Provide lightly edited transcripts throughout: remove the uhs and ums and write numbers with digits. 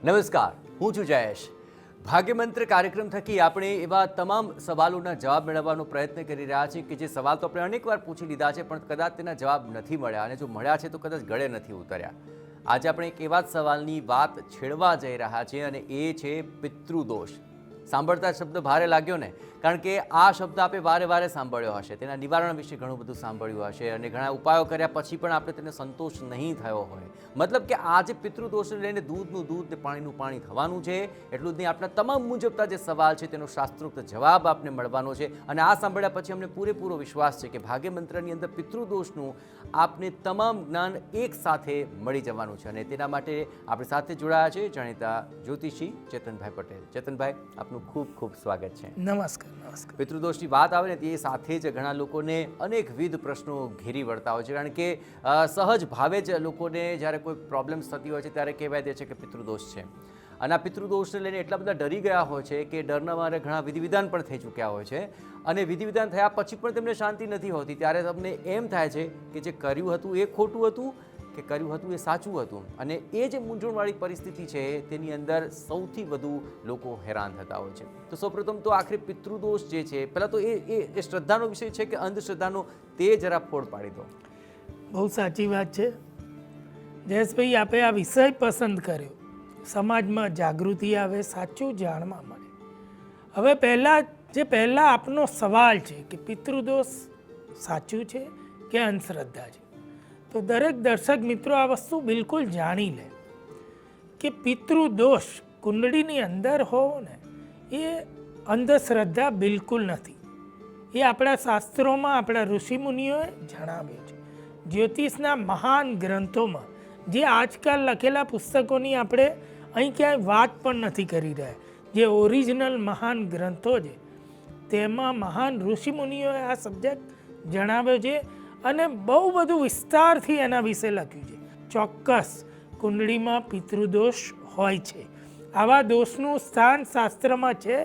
નમસ્કાર, હું છું જયેશ. ભાગ્યમંત્ર કાર્યક્રમ થકી આપણે એવા તમામ સવાલોના જવાબ મેળવવાનો પ્રયત્ન કરી રહ્યા છીએ કે જે સવાલ તો આપણે અનેકવાર પૂછી લીધા છે, પણ કદાચ તેના જવાબ નથી મળ્યા, અને જો મળ્યા છે તો કદાચ ગળે નથી ઉતર્યા. આજે આપણે એક એવા જ સવાલની વાત છેડવા જઈ રહ્યા છીએ, અને એ છે પિતૃદોષ. સાંભળતા શબ્દ ભારે લાગ્યો ને, કારણ કે આ શબ્દ આપણે વારે વારે સાંભળ્યો હશે, તેના નિવારણ વિશે ઘણું બધું સાંભળ્યું હશે, અને ઘણા ઉપાયો કર્યા પછી પણ આપણે તેને સંતોષ નહીં થયો હોય. મતલબ કે આ જે પિતૃદોષને લઈને દૂધનું દૂધ ને પાણીનું પાણી થવાનું છે, એટલું જ નહીં, આપણા તમામ મુજબતા જે સવાલ છે તેનો શાસ્ત્રોક્ત જવાબ આપને મળવાનો છે. અને આ સાંભળ્યા પછી અમને પૂરેપૂરો વિશ્વાસ છે કે ભાગ્યમંત્રની અંદર પિતૃદોષનું આપને તમામ જ્ઞાન એક સાથે મળી જવાનું છે. અને તેના માટે આપણી સાથે જોડાયા છે જાણીતા જ્યોતિષી ચેતનભાઈ પટેલ. ચેતનભાઈ, આપનું ખૂબ ખૂબ સ્વાગત છે. નમસ્કાર. નમસ્કાર. પિતૃદોષની વાત આવે ને તે સાથે જ ઘણા લોકોને અનેકવિધ પ્રશ્નો ઘેરી વળતા હોય છે, કારણ કે સહજ ભાવે જ લોકોને જ્યારે કોઈ પ્રોબ્લેમ્સ થતી હોય છે ત્યારે કહેવાય દે છે કે પિતૃદોષ છે. અને આ પિતૃદોષને લઈને એટલા બધા ડરી ગયા હોય છે કે ડરના મારે ઘણા વિધિવિધાન પણ થઈ ચૂક્યા હોય છે, અને વિધિવિધાન થયા પછી પણ તેમને શાંતિ નથી હોતી. ત્યારે તમને એમ થાય છે કે જે કર્યું હતું એ ખોટું હતું કે કર્યું હતું એ સાચું હતું. અને એ જે મૂંઝવણવાળી પરિસ્થિતિ છે તેની અંદર સૌથી વધુ લોકો હેરાન થતા હોય છે. તો સૌપ્રથમ તો આખરે પિતૃદોષ જે છે, પહેલાં તો એ શ્રદ્ધાનો વિષય છે કે અંધશ્રદ્ધાનો, તે જરા ફોડ પાડી દો. બહુ સાચી વાત છે જયેશભાઈ, આપે આ વિષય પસંદ કર્યો. સમાજમાં જાગૃતિ આવે, સાચું જાણવા મળે. હવે પહેલાં આપનો સવાલ છે કે પિતૃદોષ સાચું છે કે અંધશ્રદ્ધા છે, તો દરેક દર્શક મિત્રો આ વસ્તુ બિલકુલ જાણી લે કે પિતૃદોષ કુંડળીની અંદર હોવો ને એ અંધશ્રદ્ધા બિલકુલ નથી. એ આપણા શાસ્ત્રોમાં આપણા ઋષિમુનિઓએ જણાવ્યું છે. જ્યોતિષના મહાન ગ્રંથોમાં, જે આજકાલ લખેલા પુસ્તકોની આપણે અહીં ક્યાંય વાત પણ નથી કરી રહ્યા, જે ઓરિજિનલ મહાન ગ્રંથો છે તેમાં મહાન ઋષિમુનિઓએ આ સબ્જેક્ટ જણાવ્યો છે, અને બહુ બધું વિસ્તારથી એના વિશે લખ્યું છે. ચોક્કસ કુંડળીમાં પિતૃદોષ હોય છે. આવા દોષનું સ્થાન શાસ્ત્રમાં છે,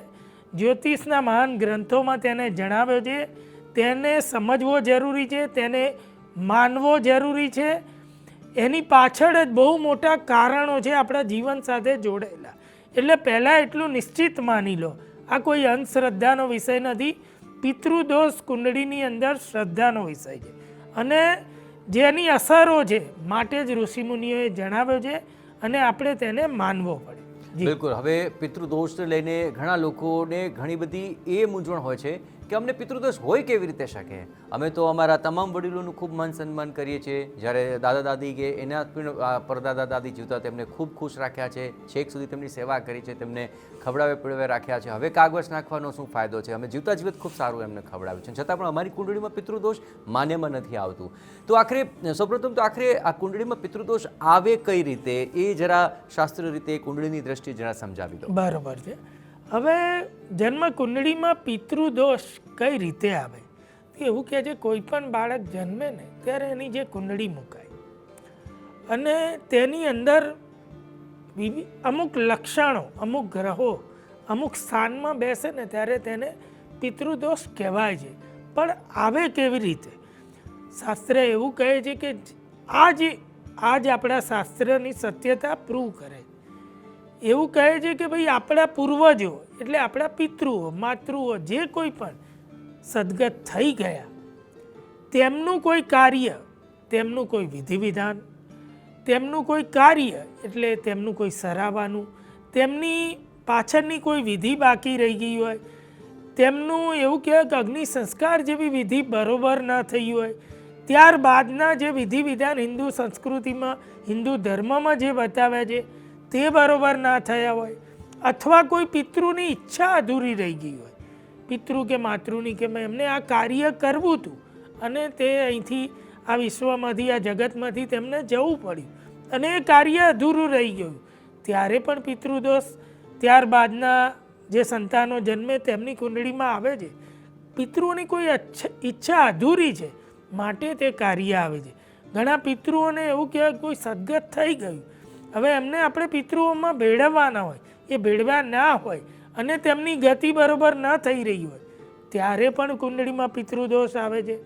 જ્યોતિષના મહાન ગ્રંથોમાં તેને જણાવ્યો છે. તેને સમજવો જરૂરી છે, તેને માનવો જરૂરી છે. એની પાછળ જ બહુ મોટા કારણો છે આપણા જીવન સાથે જોડાયેલા. એટલે પહેલાં એટલું નિશ્ચિત માની લો, આ કોઈ અંધશ્રદ્ધાનો વિષય નથી. પિતૃદોષ કુંડળીની અંદર શ્રદ્ધાનો વિષય છે, અને જેની અસરો છે માટે જ ઋષિમુનિઓએ જણાવ્યો છે, અને આપણે તેને માનવો પડે. બિલકુલ. હવે પિતૃદોષને લઈને ઘણા લોકોને ઘણી બધી એ મૂંઝવણ હોય છે કે અમને પિતૃદોષ હોય કેવી રીતે શકે. અમે તો અમારા તમામ વડીલોનું ખૂબ માન સન્માન કરીએ છીએ. જ્યારે દાદા દાદી કે એના પરદાદા દાદી જીવતા તેમને ખૂબ ખુશ રાખ્યા છે, છેક સુધી તેમની સેવા કરી છે, તેમને ખવડાવે પીવડાવે રાખ્યા છે. હવે કાગવશ નાખવાનો શું ફાયદો છે? અમે જીવતા જીવત ખૂબ સારું એમને ખવડાવ્યું છે, છતાં પણ અમારી કુંડળીમાં પિતૃદોષ માન્યમાં નથી આવતું. તો આખરે સૌપ્રથમ તો આખરે આ કુંડળીમાં પિતૃદોષ આવે કઈ રીતે, એ જરા શાસ્ત્રીય રીતે કુંડળીની દ્રષ્ટિએ જરા સમજાવી દો. બરાબર છે. હવે જન્મ કુંડળીમાં પિતૃદોષ કઈ રીતે આવે? એવું કહે છે કોઈ પણ બાળક જન્મે ને ત્યારે એની જે કુંડળી મુકાય, અને તેની અંદર અમુક લક્ષણો, અમુક ગ્રહો અમુક સ્થાનમાં બેસે ને ત્યારે તેને પિતૃદોષ કહેવાય છે. પણ આવે કેવી રીતે? શાસ્ત્ર એવું કહે છે કે આજ આપણા શાસ્ત્રની સત્યતા પ્રૂવ કરે. એવું કહે છે કે ભાઈ આપણા પૂર્વજો એટલે આપણા પિતૃઓ, માતૃઓ જે કોઈ પણ સદગત થઈ ગયા, તેમનું કોઈ કાર્ય, તેમનું કોઈ વિધિવિધાન, તેમનું કોઈ કાર્ય એટલે તેમનું કોઈ સરાવવાનું, તેમની પાછળની કોઈ વિધિ બાકી રહી ગઈ હોય, તેમનું એવું કહેવાય કે અગ્નિ સંસ્કાર જેવી વિધિ બરોબર ન થઈ હોય, ત્યારબાદના જે વિધિવિધાન હિન્દુ સંસ્કૃતિમાં, હિન્દુ ધર્મમાં જે બતાવ્યા છે તે બરોબર ના થયા હોય, અથવા કોઈ પિતૃની ઈચ્છા અધૂરી રહી ગઈ હોય, પિતૃ કે માતૃની કે એમને આ કાર્ય કરવું હતું અને તે અહીંથી આ વિશ્વમાંથી, આ જગતમાંથી તેમને જવું પડ્યું, અને એ કાર્ય અધૂરું રહી ગયું, ત્યારે પણ પિતૃદોષ ત્યારબાદના જે સંતાનો જન્મે તેમની કુંડળીમાં આવે છે. પિતૃઓની કોઈ ઈચ્છા અધૂરી છે માટે તે કાર્ય આવે છે. ઘણા પિતૃઓને એવું કહેવાય કોઈ સદગત થઈ ગયું, હવે એમને આપણે પિતૃઓમાં ભેળવવાના હોય, એ ભેળવા ના હોય અને તેમની ગતિ બરોબર ન થઈ રહી હોય, ત્યારે પણ કુંડળીમાં પિતૃદોષ આવે છે.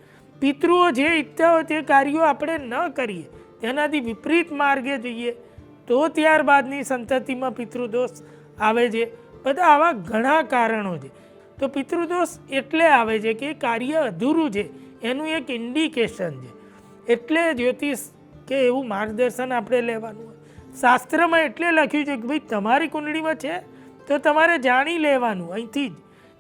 પિતૃઓ જે ઈચ્છતા હોય તે કાર્યો આપણે ન કરીએ, તેનાથી વિપરીત માર્ગે જઈએ તો ત્યારબાદની સંતતિમાં પિતૃદોષ આવે છે. બધા આવા ઘણા કારણો છે. તો પિતૃદોષ એટલે આવે છે કે કાર્ય અધૂરું છે એનું એક ઇન્ડિકેશન છે. એટલે જ્યોતિષ કે એવું માર્ગદર્શન આપણે લેવાનું હોય. શાસ્ત્રમાં એટલે લખ્યું છે કે ભાઈ તમારી કુંડળીમાં છે તો તમારે જાણી લેવાનું. અહીંથી જ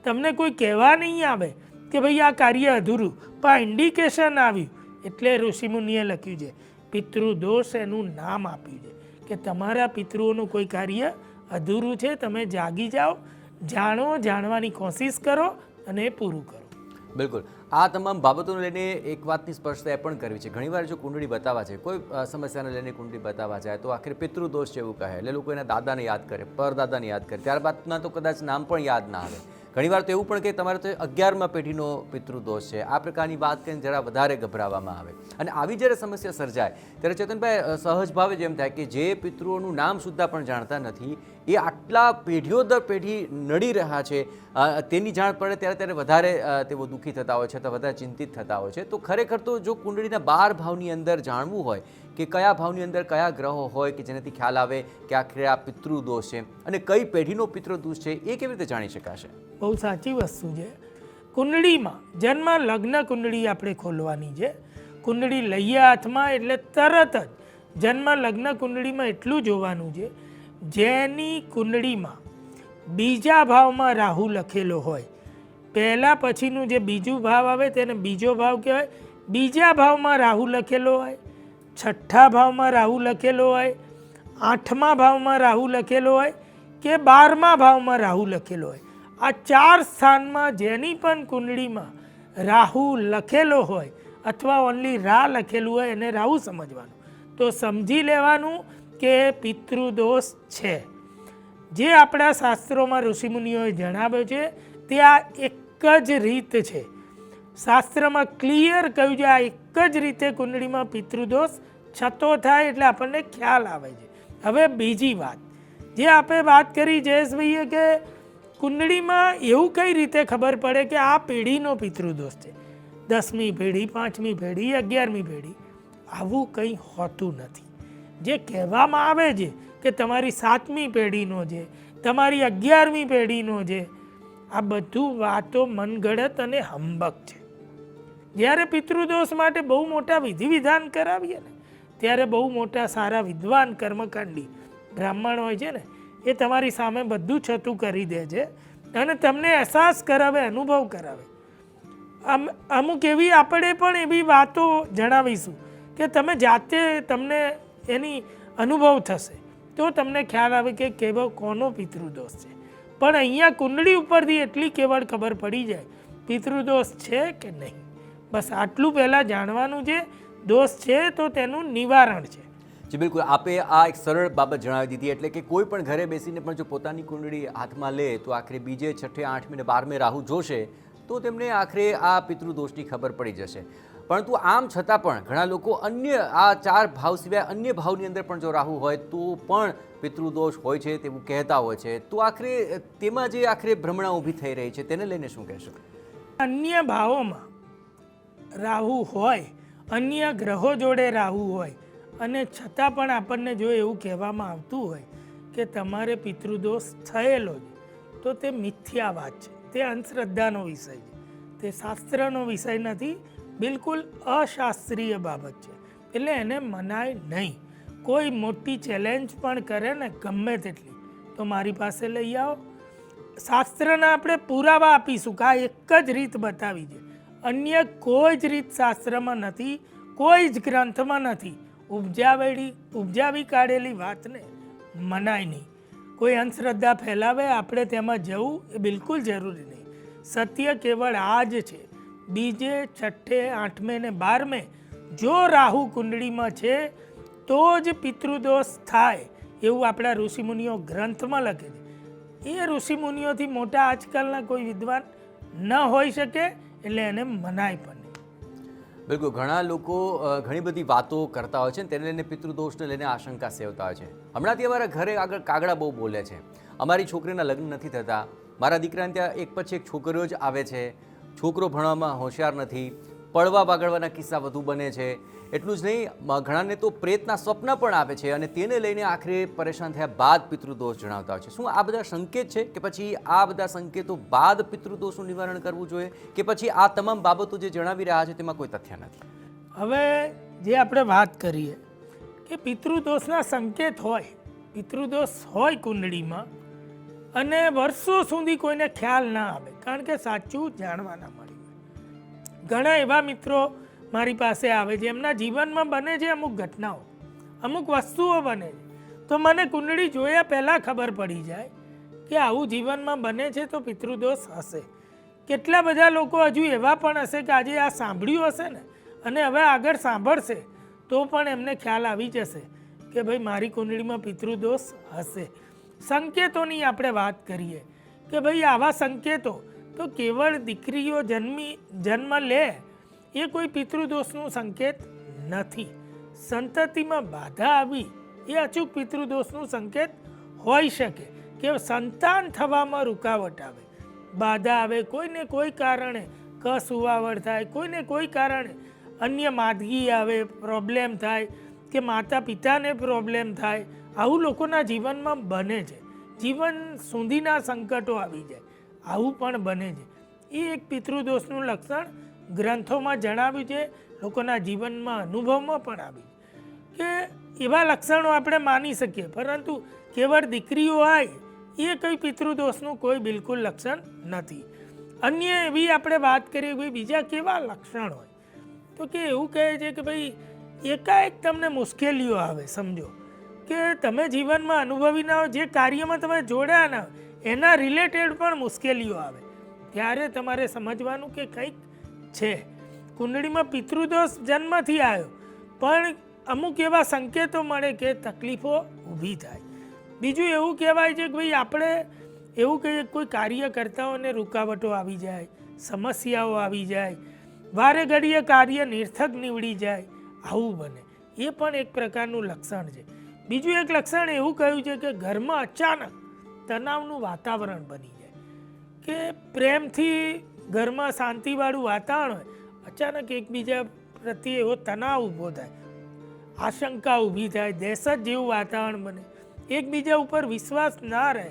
તમને કોઈ કહેવા નહીં આવે કે ભાઈ આ કાર્ય અધૂરું, પણ આ ઇન્ડિકેશન આવ્યું એટલે ઋષિમુનિએ લખ્યું છે. પિતૃદોષ એનું નામ આપ્યું છે કે તમારા પિતૃઓનું કોઈ કાર્ય અધૂરું છે. તમે જાગી જાઓ, જાણો, જાણવાની કોશિશ કરો અને એ પૂરું કરો. બિલકુલ. આ તમામ બાબતોને લઈને એક વાતની સ્પષ્ટતા એ પણ કરવી છે. ઘણીવાર જો કુંડળી બતાવવા છે, કોઈ સમસ્યાને લઈને કુંડળી બતાવવા જાય તો આખરે પિતૃદોષ છે એવું કહે, એટલે લોકો એના દાદાને યાદ કરે, પરદાદાને યાદ કરે, ત્યારબાદના તો કદાચ નામ પણ યાદ ના આવે. ઘણીવાર તો એવું પણ કે તમારે તો 11મા પેઢીનો પિતૃદોષ છે. આ પ્રકારની વાત કરીને જરા વધારે ગભરાવામાં આવે. અને આવી જ્યારે સમસ્યા સર્જાય ત્યારે ચેતનભાઈ સહજ ભાવે જ એમ થાય કે જે પિતૃઓનું નામ સુદ્ધા પણ જાણતા નથી, એ આટલા પેઢીઓ દર પેઢી નડી રહ્યા છે, તેની જાણ પડે ત્યારે વધારે તેઓ દુઃખી થતા હોય છે અથવા વધારે ચિંતિત થતા હોય છે. તો ખરેખર તો જો કુંડળીના 12 ભાવની અંદર જાણવું હોય કે કયા ભાવની અંદર કયા ગ્રહો હોય કે જેનાથી ખ્યાલ આવે કે આખરે આ પિતૃદોષ છે અને કઈ પેઢીનો પિતૃદોષ છે, એ કેવી રીતે જાણી શકાશે? બહુ સાચી વસ્તુ છે. કુંડળીમાં જન્મ લગ્ન કુંડળી આપણે ખોલવાની છે. કુંડળી લઈએ હાથમાં એટલે તરત જ જન્મ લગ્ન કુંડળીમાં એટલું જોવાનું છે, જેની કુંડળીમાં બીજા ભાવમાં રાહુ લખેલો હોય, પહેલાં પછીનું જે બીજું ભાવ આવે તેને બીજો ભાવ કહેવાય. બીજા ભાવમાં રાહુ લખેલો હોય, છઠ્ઠા ભાવમાં રાહુ લખેલો હોય, 8મા ભાવમાં રાહુ લખેલો હોય કે 12મા ભાવમાં રાહુ લખેલો હોય, આ 4 સ્થાનમાં જેની પણ કુંડળીમાં રાહુ લખેલો હોય અથવા ઓનલી રા લખેલું હોય એને રાહુ સમજવાનું. તો સમજી લેવાનું કે પિતૃદોષ છે. જે આપણા શાસ્ત્રોમાં ઋષિમુનિઓએ જણાવ્યો છે તે આ એક જ રીત છે. શાસ્ત્રમાં ક્લિયર કહ્યું છે આ એક જ રીતે કુંડળીમાં પિતૃદોષ છતો થાય એટલે આપણને ખ્યાલ આવે છે. હવે બીજી વાત જે આપણે વાત કરી જયેશભાઈએ કે કુંડળીમાં એવું કઈ રીતે ખબર પડે કે આ પેઢીનો પિતૃદોષ છે, 10મી પેઢી, 5મી પેઢી, 11મી પેઢી, આવું કંઈ હોતું નથી. જે કહેવામાં આવે છે કે તમારી 7મી પેઢીનો છે, તમારી 11મી પેઢીનો છે, આ બધું વાતો મનગઢત અને હંબક છે. જ્યારે પિતૃદોષ માટે બહુ મોટા વિધિ વિધાન કરાવીએ ને ત્યારે બહુ મોટા સારા વિદ્વાન કર્મકાંડી બ્રાહ્મણ હોય છે ને એ તમારી સામે બધું છતું કરી દે છે અને તમને અહેસાસ કરાવે, અનુભવ કરાવે. અમુક એવી આપણે પણ એવી વાતો જણાવીશું કે તમે જાતે તમને એની અનુભવ થશે તો તમને ખ્યાલ આવે કે કેવો કોનો પિતૃદોષ છે. પણ અહીંયા કુંડળી ઉપરથી એટલી કેવળ ખબર પડી જાય પિતૃદોષ છે કે નહીં. બસ આટલું પહેલાં જાણવાનું છે. દોષ છે તો તેનું નિવારણ છે. જી બિલકુલ. આપે આ એક સરળ બાબત જણાવી દીધી. એટલે કે કોઈ પણ ઘરે બેસીને પણ જો પોતાની કુંડળી હાથમાં લે તો આખરે બીજે, છઠ્ઠે, 8મી ને 12મે રાહુ જોશે તો તેમને આખરે આ પિતૃદોષની ખબર પડી જશે. પરંતુ આમ છતાં પણ ઘણા લોકો અન્ય આ 4 ભાવ સિવાય અન્ય ભાવની અંદર પણ જો રાહુ હોય તો પણ પિતૃદોષ હોય છે તેવું કહેતા હોય છે. તો આખરે તેમાં જે આખરે ભ્રમણા ઊભી થઈ રહી છે તેને લઈને શું કહેશો? અન્ય ભાવોમાં રાહુ હોય, અન્ય ગ્રહો જોડે રાહુ હોય અને છતાં પણ આપણને જો એવું કહેવામાં આવતું હોય કે તમારે પિતૃદોષ થયેલો છે તો તે મિથ્યા વાત છે. તે અંધશ્રદ્ધાનો વિષય છે, તે શાસ્ત્રનો વિષય નથી, બિલકુલ અશાસ્ત્રીય બાબત છે. એટલે એને મનાય નહીં. કોઈ મોટી ચેલેન્જ પણ કરે ને ગમે તેટલી તો મારી પાસે લઈ આવો, શાસ્ત્રના આપણે પુરાવા આપીશું કે આ એક જ રીત બતાવી છે. અન્ય કોઈ જ રીત શાસ્ત્રમાં નથી, કોઈ જ ગ્રંથમાં નથી. ઉપજાવી કાઢેલી વાતને મનાય નહીં. કોઈ અંધશ્રદ્ધા ફેલાવે આપણે તેમાં જવું એ બિલકુલ જરૂરી નહીં. સત્ય કેવળ આ જ છે. બીજે, છઠ્ઠે, 8મે ને 12મે જો રાહુ કુંડળીમાં છે તો જ પિતૃદોષ થાય એવું આપણા ઋષિમુનિઓ ગ્રંથમાં લખે છે. એ ઋષિમુનિઓથી મોટા આજકાલના કોઈ વિદ્વાન ન હોઈ શકે એટલે એને મનાય પણ નહીં. બિલકુલ. ઘણા લોકો ઘણી બધી વાતો કરતા હોય છે તેને લઈને પિતૃદોષને લઈને આશંકા સેવતા હોય છે. હમણાંથી અમારા ઘરે આગળ કાગડા બહુ બોલે છે, અમારી છોકરીના લગ્ન નથી થતા, મારા દીકરાને ત્યાં એક પછી એક છોકરીઓ જ આવે છે, છોકરો ભણવામાં હોશિયાર નથી, પડવા બગડવાના કિસ્સા વધુ બને છે. એટલું જ નહીં, ઘણાને તો પ્રેતના સ્વપ્ન પણ આવે છે અને તેને લઈને આખરે પરેશાન થયા બાદ પિતૃદોષ જણાવતા હોય છે. શું આ બધા સંકેત છે કે પછી આ બધા સંકેતો બાદ પિતૃદોષનું નિવારણ કરવું જોઈએ કે પછી આ તમામ બાબતો જે જણાવી રહ્યા છે તેમાં કોઈ તથ્ય નથી? હવે જે આપણે વાત કરીએ કે પિતૃદોષના સંકેત હોય, પિતૃદોષ હોય કુંડળીમાં અને વર્ષો સુધી કોઈને ખ્યાલ ના આવે, કારણ કે સાચું જાણવા ના મળ્યું. ઘણા એવા મિત્રો મારી પાસે આવે છે, એમના જીવનમાં બને છે અમુક ઘટનાઓ, અમુક વસ્તુઓ બને છે, તો મને કુંડળી જોયા પહેલાં ખબર પડી જાય કે આવું જીવનમાં બને છે તો પિતૃદોષ હશે. કેટલા બધા લોકો હજુ એવા પણ હશે કે આજે આ સાંભળ્યું હશે ને અને હવે આગળ સાંભળશે તો પણ એમને ખ્યાલ આવી જશે કે ભાઈ મારી કુંડળીમાં પિતૃદોષ હશે. સંકેતોની આપણે વાત કરીએ કે ભાઈ આવા સંકેતો તો કેવળ દીકરીઓ જન્મ લે એ કોઈ પિતૃદોષનું સંકેત નથી. સંતતિમાં બાધા આવી એ અચૂક પિતૃદોષનું સંકેત હોઈ શકે કે સંતાન થવામાં રૂકાવટ આવે, બાધા આવે, કોઈને કોઈ કારણે કસુવાવડ થાય, કોઈને કોઈ કારણે અન્ય માદગી આવે, પ્રોબ્લેમ થાય કે માતા પિતાને પ્રોબ્લેમ થાય, આવું લોકોના જીવનમાં બને છે. જીવન સુધીના સંકટો આવી જાય, આવું પણ બને છે. એ એક પિતૃદોષનું લક્ષણ ગ્રંથોમાં જણાવ્યું છે, લોકોના જીવનમાં અનુભવમાં પણ આવ્યું કે એવા લક્ષણો આપણે માની શકીએ, પરંતુ કેવળ દીકરીઓ હોય એ કંઈ પિતૃદોષનું કોઈ બિલકુલ લક્ષણ નથી. અન્ય એવી આપણે વાત કરીએ ભાઈ બીજા કેવા લક્ષણ હોય તો કે એવું કહે છે કે ભાઈ એકાએક તમને મુશ્કેલીઓ આવે, સમજો કે તમે જીવનમાં અનુભવી ના હોય, જે કાર્યમાં તમે જોડ્યા ના એના રિલેટેડ પણ મુશ્કેલીઓ આવે, ત્યારે તમારે સમજવાનું કે કંઈક છે. કુંડળીમાં પિતૃદોષ જન્મથી આવ્યો પણ અમુક એવા સંકેતો મળે કે તકલીફો ઊભી થાય. બીજું એવું કહેવાય છે કે ભાઈ આપણે એવું કહીએ કોઈ કાર્ય કરતાઓને રૂકાવટો આવી જાય, સમસ્યાઓ આવી જાય, વારે ઘડીએ કાર્ય નિર્થક નીવડી જાય, આવું બને. એ પણ એક પ્રકારનું લક્ષણ છે. બીજું એક લક્ષણ એવું કહ્યું છે કે ઘરમાં અચાનક તણાવનું વાતાવરણ બની જાય કે પ્રેમથી ઘરમાં શાંતિવાળું વાતાવરણ હોય, અચાનક એકબીજા પ્રત્યે એવો તણાવ ઊભો થાય, આશંકા ઊભી થાય, દહેશત જેવું વાતાવરણ બને, એકબીજા ઉપર વિશ્વાસ ના રહે,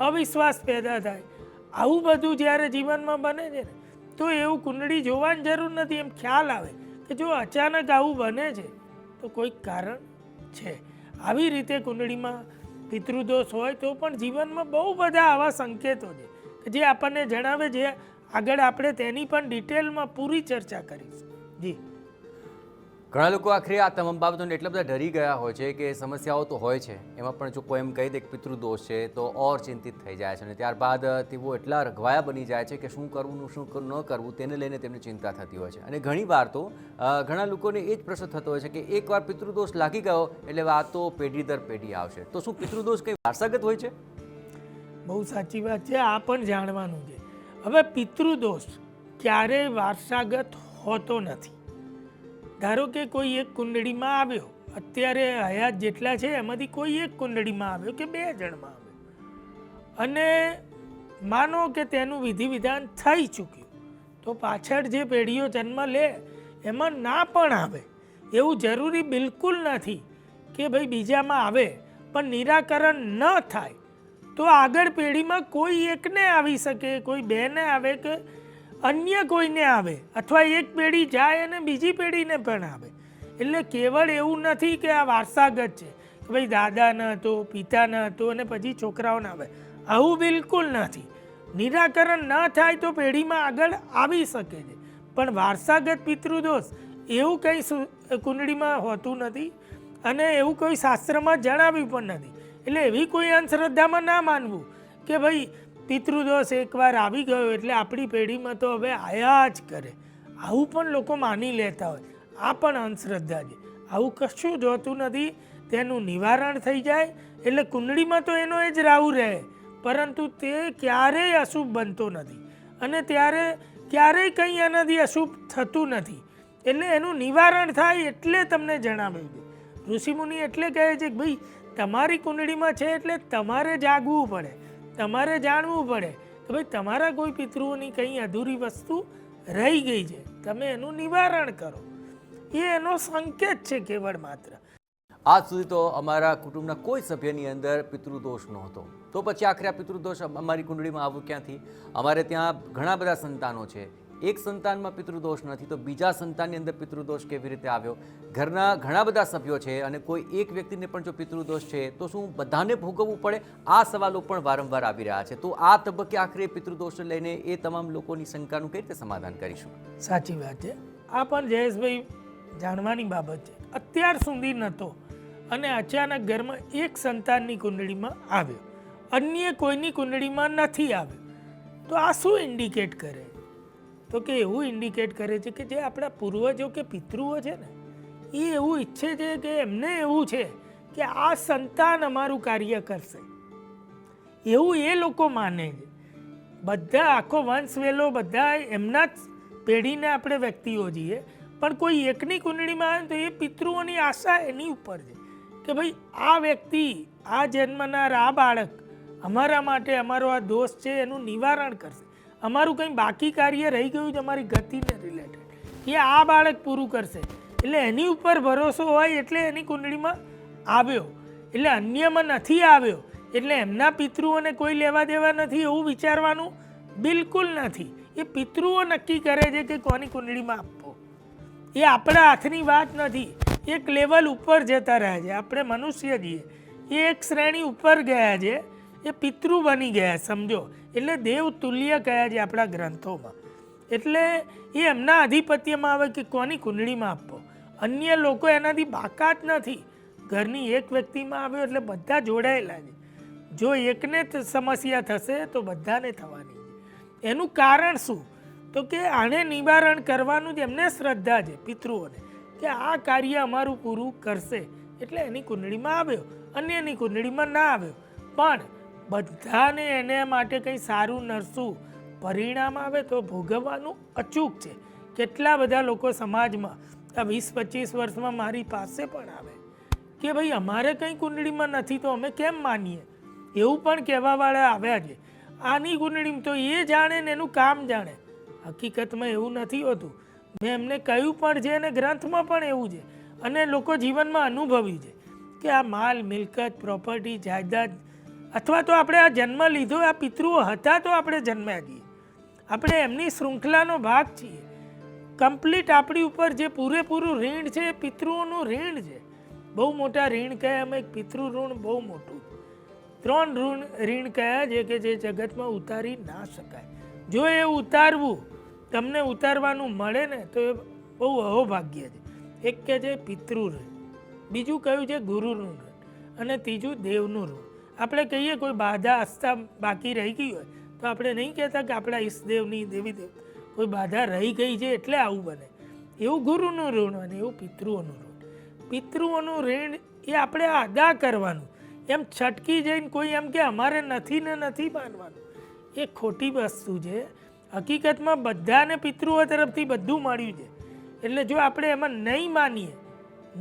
અવિશ્વાસ પેદા થાય. આવું બધું જ્યારે જીવનમાં બને છે ને તો એવું કુંડળી જોવાની જરૂર નથી, એમ ખ્યાલ આવે કે જો અચાનક આવું બને છે તો કોઈક કારણ છે. આવી રીતે કુંડળીમાં પિતૃદોષ હોય તો પણ જીવનમાં બહુ બધા આવા સંકેતો છે કે જે આપણને જણાવે છે. આગળ આપણે તેની પણ ડિટેલમાં પૂરી ચર્ચા કરીશું. જી, ઘણા લોકો આખરે આ તમામ બાબતોને એટલા બધા ડરી ગયા હોય છે કે સમસ્યાઓ તો હોય છે, એમાં પણ જો કોઈ એમ કહી દે કે પિતૃદોષ છે તો ઓર ચિંતિત થઈ જાય છે અને ત્યારબાદ તેઓ એટલા રઘવાયા બની જાય છે કે શું કરવું શું ન કરવું તેને લઈને તેમને ચિંતા થતી હોય છે. અને ઘણીવાર તો ઘણા લોકોને એ જ પ્રશ્ન થતો હોય છે કે એકવાર પિતૃદોષ લાગી ગયો એટલે આ તો પેઢી દર પેઢી આવશે. તો શું પિતૃદોષ કંઈ વારસાગત હોય છે? બહુ સાચી વાત છે, આ પણ જાણવાનું છે. હવે પિતૃદોષ ક્યારેય વારસાગત હોતો નથી. ધારો કે કોઈ એક કુંડળીમાં આવ્યો, અત્યારે હયાત જેટલા છે એમાંથી કોઈ એક કુંડળીમાં આવ્યો કે 2 જણમાં આવ્યો અને માનો કે તેનું વિધિ વિધાન થઈ ચૂક્યું, તો પાછળ જે પેઢીઓ જન્મ લે એમાં ના પણ આવે એવું જરૂરી બિલકુલ નથી કે ભાઈ બીજામાં આવે પણ નિરાકરણ ન થાય તો આગળ પેઢીમાં કોઈ એકને આવી શકે, કોઈ 2ને આવે કે અન્ય કોઈને આવે, અથવા એક પેઢી જાય અને બીજી પેઢીને પણ આવે. એટલે કેવળ એવું નથી કે આ વારસાગત છે કે ભાઈ દાદા ન હતો, પિતા ન હતો અને પછી છોકરાઓને આવે, આવું બિલકુલ નથી. નિરાકરણ ન થાય તો પેઢીમાં આગળ આવી શકે છે, પણ વારસાગત પિતૃદોષ એવું કંઈ કુંડળીમાં હોતું નથી અને એવું કોઈ શાસ્ત્રમાં જણાવ્યું પણ નથી. એટલે એવી કોઈ અંધશ્રદ્ધામાં ના માનવું કે ભાઈ પિતૃદોષ એકવાર આવી ગયો એટલે આપણી પેઢીમાં તો હવે આયા જ કરે, આવું પણ લોકો માની લેતા હોય. આ પણ અંધશ્રદ્ધા છે. આવું કશું જ હોતું નથી. તેનું નિવારણ થઈ જાય એટલે કુંડળીમાં તો એનો એ જ રાહુ રહે, પરંતુ તે ક્યારેય અશુભ બનતો નથી અને ત્યારે ક્યારેય કંઈ એનાથી અશુભ થતું નથી. એટલે એનું નિવારણ થાય એટલે તમને જણાવ્યું છે. ઋષિમુનિ એટલે કહે છે કે ભાઈ તમારી કુંડળીમાં છે એટલે તમારે જાગવું પડે, તમારે જાણવું પડે કે ભાઈ તમારા કોઈ પિતૃઓની કંઈ અધૂરી વસ્તુ રહી ગઈ છે તમે એનું નિવારણ કરો, એ એનો સંકેત છે કેવળ માત્ર. આજ સુધી તો અમારા કુટુંબના કોઈ સભ્યની અંદર પિતૃદોષ નહોતો, તો પછી આખરે આ પિતૃદોષ અમારી કુંડળીમાં આવ્યું ક્યાંથી? અમારે ત્યાં ઘણા બધા સંતાનો છે, એક સંતાનમાં પિતૃદોષ નથી તો બીજા સંતાનની અંદર પિતૃદોષ કેવી રીતે આવ્યો? ઘરના ઘણા બધા સભ્યો છે અને કોઈ એક વ્યક્તિને પણ જો પિતૃદોષ છે તો શું બધાને ભોગવવું પડે? આ સવાલો પણ વારંવાર આવી રહ્યા છે. તો આ તબક્કે આખરે પિતૃદોષને લઈને એ તમામ લોકોની શંકાનું કઈ રીતે સમાધાન કરીશું? સાચી વાત છે, આ પણ જયેશભાઈ જાણવાની બાબત છે. અત્યાર સુધી નહોતો અને અચાનક ઘરમાં એક સંતાનની કુંડળીમાં આવ્યો, અન્ય કોઈની કુંડળીમાં નથી આવ્યો, તો આ શું ઇન્ડિકેટ કરે? તો કે એવું ઇન્ડિકેટ કરે છે કે જે આપણા પૂર્વજો કે પિતૃઓ છે ને, એ એવું ઈચ્છે છે કે એમને એવું છે કે આ સંતાન અમારું કાર્ય કરશે, એવું એ લોકો માને છે. બધા આખો વંશવેલો બધા એમના જ પેઢીના આપણે વ્યક્તિઓ છીએ, પણ કોઈ એકની કુંડળીમાં આવે તો એ પિતૃઓની આશા એની ઉપર છે કે ભાઈ આ વ્યક્તિ, આ જન્મનાર આ બાળક અમારા માટે અમારો આ દોષ છે એનું નિવારણ કરશે, અમારું કંઈ બાકી કાર્ય રહી ગયું છે અમારી ગતિને રિલેટેડ એ આ બાળક પૂરું કરશે. એટલે એની ઉપર ભરોસો હોય એટલે એની કુંડળીમાં આવ્યો, એટલે અન્યમાં નથી આવ્યો એટલે એમના પિતૃઓને કોઈ લેવા દેવા નથી એવું વિચારવાનું બિલકુલ નથી. એ પિતૃઓ નક્કી કરે છે કે કોની કુંડળીમાં આપવો, એ આપણા હાથની વાત નથી. એક લેવલ ઉપર જતા રહ્યા છે, આપણે મનુષ્ય છીએ એ એક શ્રેણી ઉપર ગયા છે, એ પિતૃ બની ગયા સમજો, એટલે દેવ તુલ્ય કયા છે આપણા ગ્રંથોમાં. એટલે એ એમના આધિપત્યમાં આવે કે કોની કુંડળીમાં આપવો. અન્ય લોકો એનાથી બાકાત નથી. ઘરની એક વ્યક્તિમાં આવ્યો એટલે બધા જોડાયેલા છે. જો એકને સમસ્યા થશે તો બધાને થવાની છે. એનું કારણ શું? તો કે આને નિવારણ કરવાનું જ એમને શ્રદ્ધા છે પિતૃઓને કે આ કાર્ય અમારું પૂરું કરશે, એટલે એની કુંડળીમાં આવ્યો, અન્યની કુંડળીમાં ના આવ્યો, પણ બધાને એને માટે કંઈ સારું નરસું પરિણામ આવે તો ભોગવવાનું અચૂક છે. કેટલા બધા લોકો સમાજમાં આ 20-25 વર્ષમાં મારી પાસે પણ આવે કે ભાઈ અમારે કંઈ કુંડળીમાં નથી તો અમે કેમ માનીએ, એવું પણ કહેવાવાળા આવ્યા છે. આની કુંડળીમાં તો એ જાણે ને એનું કામ જાણે, હકીકતમાં એવું નથી હોતું. મેં એમને કહ્યું પણ છે અને ગ્રંથમાં પણ એવું છે અને લોકો જીવનમાં અનુભવ્યું છે કે આ માલ મિલકત પ્રોપર્ટી જાયદાદ અથવા તો આપણે આ જન્મ લીધો આ પિતૃઓ હતા તો આપણે જન્મ્યા છીએ, આપણે એમની શૃંખલાનો ભાગ છીએ. કમ્પ્લીટ આપણી ઉપર જે પૂરેપૂરું ઋણ છે એ પિતૃઓનું ઋણ છે. બહુ મોટા ઋણ કયા, અમે એક પિતૃ ઋણ બહુ મોટું, 3 ઋણ કયા છે કે જે જગતમાં ઉતારી ના શકાય. જો એ ઉતારવું તમને ઉતારવાનું મળે ને તો એ બહુ અહોભાગ્ય છે. એક કે છે પિતૃ ઋણ, બીજું કયું છે ગુરુનું ઋણ અને ત્રીજું દેવનું ઋણ. આપણે કહીએ કોઈ બાધા આસ્થા બાકી રહી ગઈ હોય તો આપણે નહીં કહેતા કે આપણા ઈષ્ટદેવની દેવી દેવ કોઈ બાધા રહી ગઈ છે એટલે આવું બને. એવું ગુરુનું ઋણ અને એવું પિતૃઓનું ઋણ. પિતૃઓનું ઋણ એ આપણે અદા કરવાનું. એમ છટકી જઈને કોઈ એમ કે અમારે નથી ને નથી માનવાનું, એ ખોટી વસ્તુ છે. હકીકતમાં બધાને પિતૃઓ તરફથી બધું મળ્યું છે, એટલે જો આપણે એમાં નહીં માનીએ,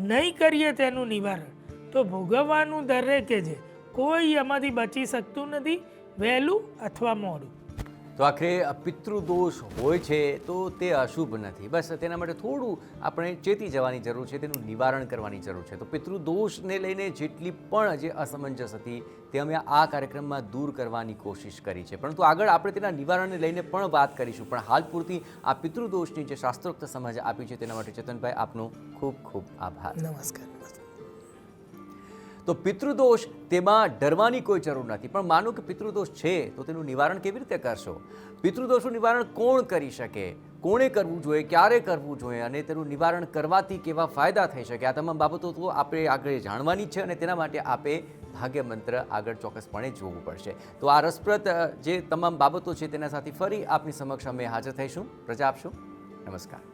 નહીં કરીએ તેનું નિવારણ તો ભોગવવાનું દરેકે છે. કોઈ એમાંથી બચી શકતું નથી, વહેલું અથવા મોડું. તો આખરે પિતૃદોષ હોય છે તો તે અશુભ નથી, બસ તેના માટે થોડું આપણે ચેતી જવાની જરૂર છે, તેનું નિવારણ કરવાની જરૂર છે. તો પિતૃદોષને લઈને જેટલી પણ જે અસમંજસ હતી તે અમે આ કાર્યક્રમમાં દૂર કરવાની કોશિશ કરી છે, પરંતુ આગળ આપણે તેના નિવારણને લઈને પણ વાત કરીશું. પણ હાલ પૂરતી આ પિતૃદોષની જે શાસ્ત્રોક્ત સમજ આપી છે તેના માટે ચેતનભાઈ આપનો ખૂબ ખૂબ આભાર. નમસ્કાર. તો પિતૃદોષ તેમાં ડરવાની કોઈ જરૂર નથી, પણ માનો કે પિતૃદોષ છે તો તેનું નિવારણ કેવી રીતે કરશો? પિતૃદોષનું નિવારણ કોણ કરી શકે, કોણે કરવું જોઈએ, ક્યારે કરવું જોઈએ અને તેનું નિવારણ કરવાથી કેવા ફાયદા થઈ શકે, આ તમામ બાબતો તો આપણે આગળ જાણવાની છે અને તેના માટે આપે ભાગ્ય મંત્ર આગળ ચોક્કસપણે જોવું પડશે. તો આ રસપ્રદ જે તમામ બાબતો છે તેના સાથે ફરી આપની સમક્ષ અમે હાજર થઈશું. રજા આપશું. નમસ્કાર.